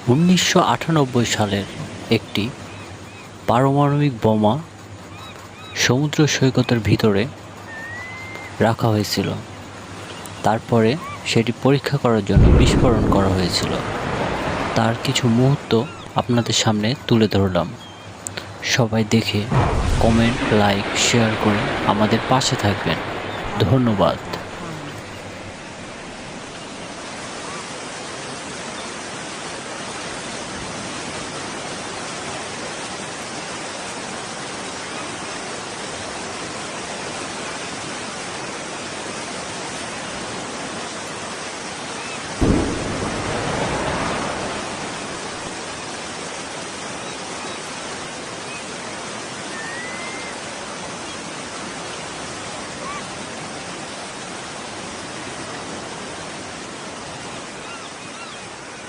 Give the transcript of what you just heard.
1998 সালের একটি পারমাণবিক বোমা সমুদ্র সৈকতের ভিতরে রাখা হয়েছিল। তারপরে সেটি পরীক্ষা করার জন্য বিস্ফোরণ করা হয়েছিল। তার কিছু মুহূর্ত আপনাদের সামনে তুলে ধরলাম। সবাই দেখে কমেন্ট, লাইক, শেয়ার করে আমাদের পাশে থাকবেন। ধন্যবাদ।